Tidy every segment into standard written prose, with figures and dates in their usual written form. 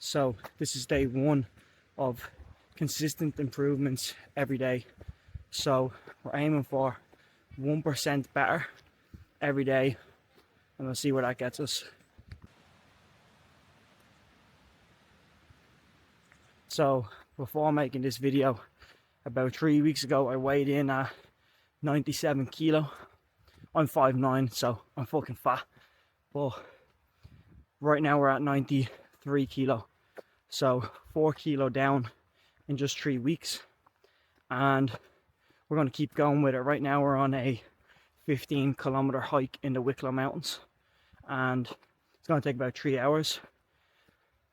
So this is day one of consistent improvements every day. So we're aiming for 1% better every day, and we'll see where that gets us. So before making this video, about 3 weeks ago I weighed in at 97 kilo. I'm 5'9", so I'm fucking fat, but right now we're at 93 kilo, so 4 kilo down in just 3 weeks, and we're going to keep going with it. Right now we're on a 15-kilometer hike in the Wicklow Mountains, and it's going to take about 3 hours.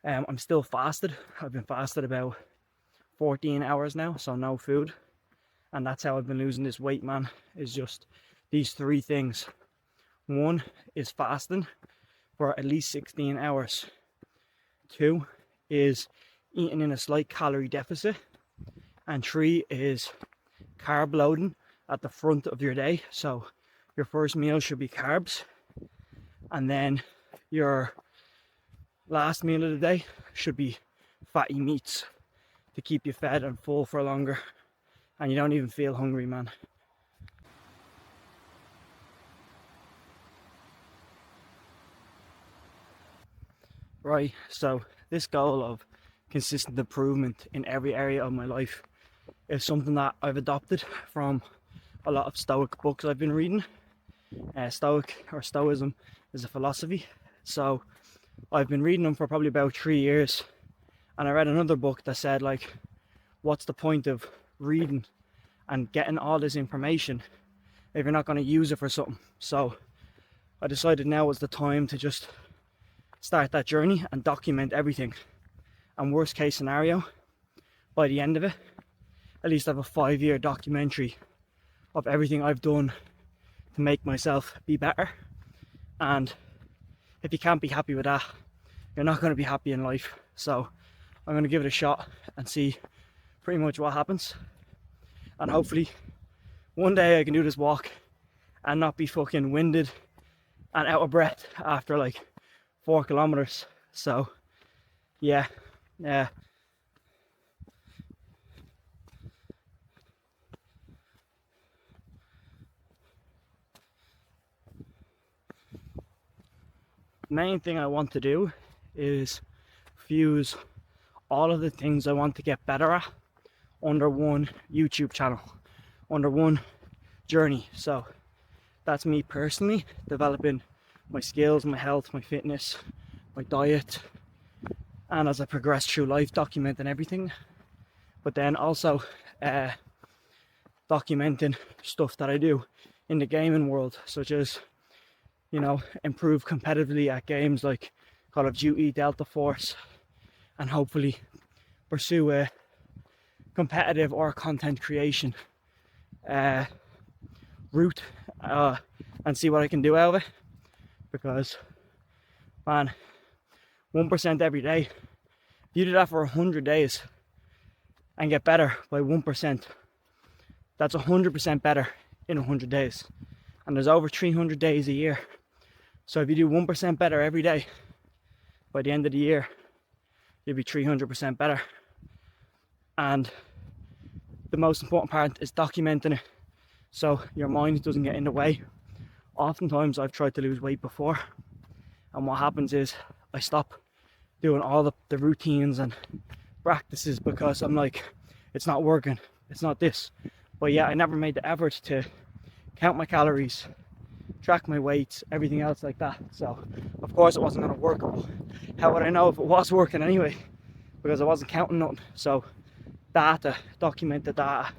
I'm still fasted. I've been fasted about 14 hours now, so no food, and that's how I've been losing this weight, man, is just these three things. One is fasting for at least 16 hours. Two is eating in a slight calorie deficit. And three is carb loading at the front of your day. So your first meal should be carbs, and then your last meal of the day should be fatty meats to keep you fed and full for longer, and you don't even feel hungry, man. Right, so this goal of consistent improvement in every area of my life is something that I've adopted from a lot of Stoic books I've been reading. Stoic, or Stoicism, is a philosophy. So I've been reading them for probably about 3 years, and I read another book that said, like, what's the point of reading and getting all this information if you're not going to use it for something? So I decided now was the time to just start that journey and document everything. And worst case scenario, by the end of it, at least I have a 5-year documentary of everything I've done to make myself be better. And if you can't be happy with that, you're not going to be happy in life. So I'm going to give it a shot and see pretty much what happens. And hopefully one day I can do this walk and not be fucking winded and out of breath after like 4 kilometers. So yeah. Main thing I want to do is fuse all of the things I want to get better at under one YouTube channel, under one journey. So that's me personally developing my skills, my health, my fitness, my diet, and as I progress through life, documenting everything. But then also documenting stuff that I do in the gaming world, such as, you know, improve competitively at games like Call of Duty, Delta Force, and hopefully pursue a competitive or content creation route and see what I can do out of it. Because, man, 1% every day, if you do that for 100 days and get better by 1%, that's 100% better in 100 days. And there's over 300 days a year. So if you do 1% better every day, by the end of the year, you'll be 300% better. And the most important part is documenting it, so your mind doesn't get in the way. Oftentimes I've tried to lose weight before, and what happens is I stop doing all the routines and practices because I'm like, it's not working, it's not this. But yeah, I never made the effort to count my calories, track my weights, everything else like that. So of course it wasn't going to work. How would I know if it was working anyway? Because I wasn't counting nothing. So data, document the data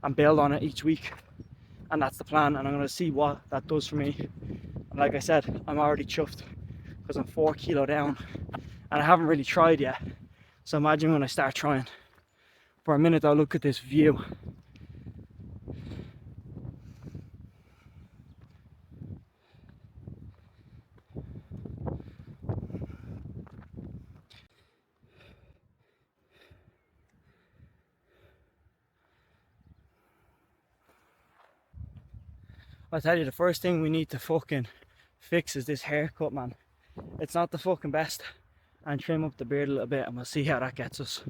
and build on it each week, and that's the plan. And I'm going to see what that does for me. And like I said, I'm already chuffed because I'm 4 kilo down, and I haven't really tried yet. So imagine when I start trying. For a minute I'll look at this view. I tell you, the first thing we need to fucking fix is this haircut, man. It's not the fucking best. and trim up the beard a little bit, and we'll see how that gets us.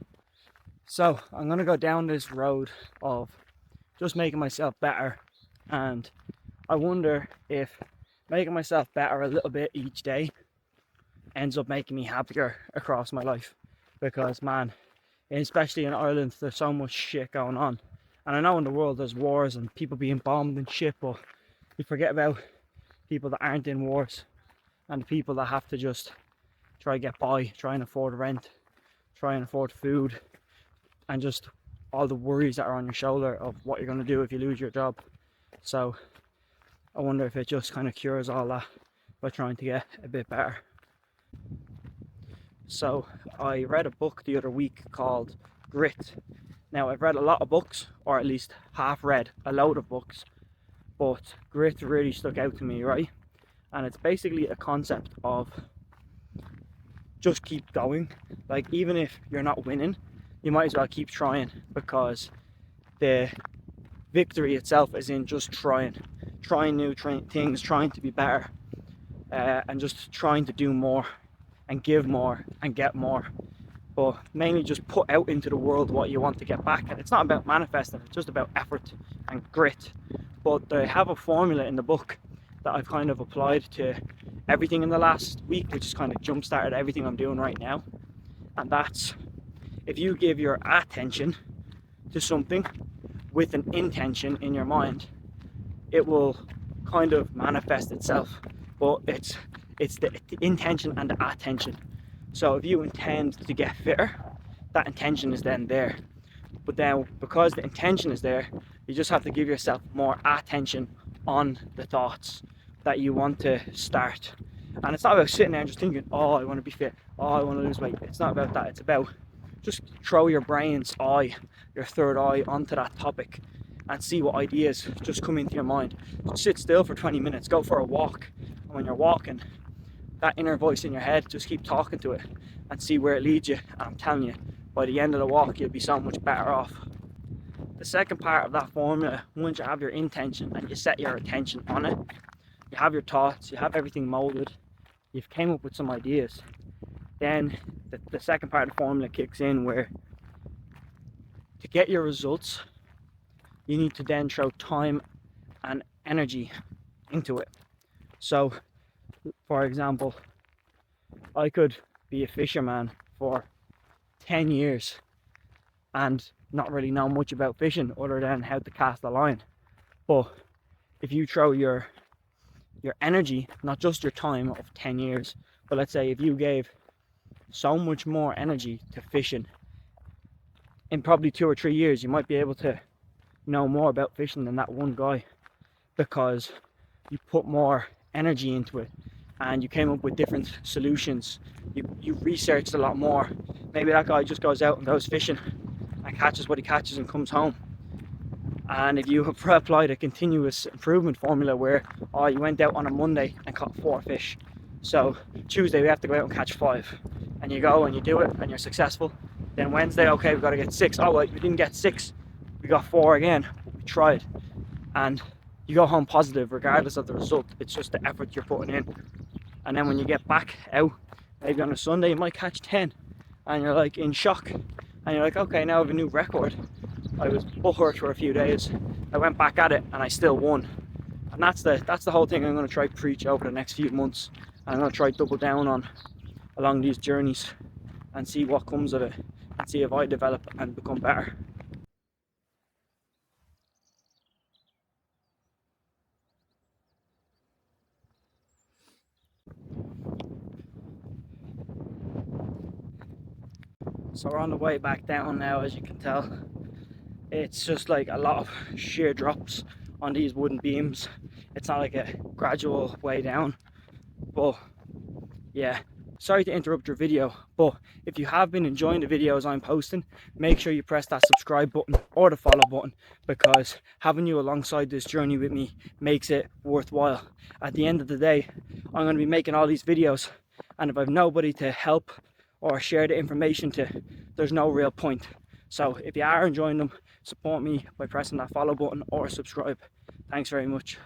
So I'm going to go down this road of just making myself better, and I wonder if making myself better a little bit each day ends up making me happier across my life. Because man, especially in Ireland, there's so much shit going on, and I know in the world there's wars and people being bombed and shit, but you forget about people that aren't in wars, and the people that have to just try to get by, try and afford rent, try and afford food, and just all the worries that are on your shoulder of what you're going to do if you lose your job. So I wonder if it just kind of cures all that by trying to get a bit better. So I read a book the other week called Grit. Now I've read a lot of books, or at least half read a load of books, but Grit really stuck out to me, right? And it's basically a concept of just keep going. Like, even if you're not winning, you might as well keep trying, because the victory itself is in just trying new things, trying to be better, and just trying to do more and give more and get more, but mainly just put out into the world what you want to get back. And it's not about manifesting, it's just about effort and grit. But they have a formula in the book that I've kind of applied to everything in the last week, which has kind of jump started everything I'm doing right now. And that's, if you give your attention to something with an intention in your mind, it will kind of manifest itself. But it's the intention and the attention. So if you intend to get fitter, that intention is then there. But then, because the intention is there, you just have to give yourself more attention on the thoughts that you want to start. And it's not about sitting there and just thinking, oh, I want to be fit, oh, I want to lose weight. It's not about that. It's about just throw your brain's eye, your third eye, onto that topic and see what ideas just come into your mind. Just sit still for 20 minutes, go for a walk. And when you're walking, that inner voice in your head, just keep talking to it and see where it leads you. And I'm telling you, by the end of the walk, you'll be so much better off. The second part of that formula, once you have your intention and you set your attention on it, you have your thoughts, you have everything molded, you've came up with some ideas, then the second part of the formula kicks in, where to get your results, you need to then throw time and energy into it. So, for example, I could be a fisherman for 10 years and not really know much about fishing other than how to cast a line. But if you throw your energy, not just your time of 10 years, but let's say if you gave so much more energy to fishing, in probably 2 or 3 years you might be able to know more about fishing than that one guy, because you put more energy into it and you came up with different solutions. You researched a lot more. Maybe that guy just goes out and goes fishing and catches what he catches and comes home. And if you have applied a continuous improvement formula where, oh, you went out on a Monday and caught 4 fish, so Tuesday we have to go out and catch 5, and you go and you do it and you're successful. Then Wednesday, okay, we've got to get 6. Oh, well, we didn't get 6, we got 4 again, but we tried. And you go home positive regardless of the result. It's just the effort you're putting in. And then when you get back out, maybe on a Sunday, you might catch 10 and you're like in shock, and you're like, okay, now I have a new record. I was butthurt for a few days, I went back at it and I still won. And that's the whole thing I'm going to try to preach over the next few months. I'm going to try to double down on along these journeys and see what comes of it, and see if I develop and become better. So we're on the way back down now, as you can tell. It's just like a lot of sheer drops on these wooden beams. It's not like a gradual way down, but yeah. Sorry to interrupt your video, but if you have been enjoying the videos I'm posting, make sure you press that subscribe button or the follow button, because having you alongside this journey with me makes it worthwhile. At the end of the day, I'm going to be making all these videos, and if I've nobody to help or share the information to, there's no real point. So if you are enjoying them, support me by pressing that follow button or subscribe. Thanks very much.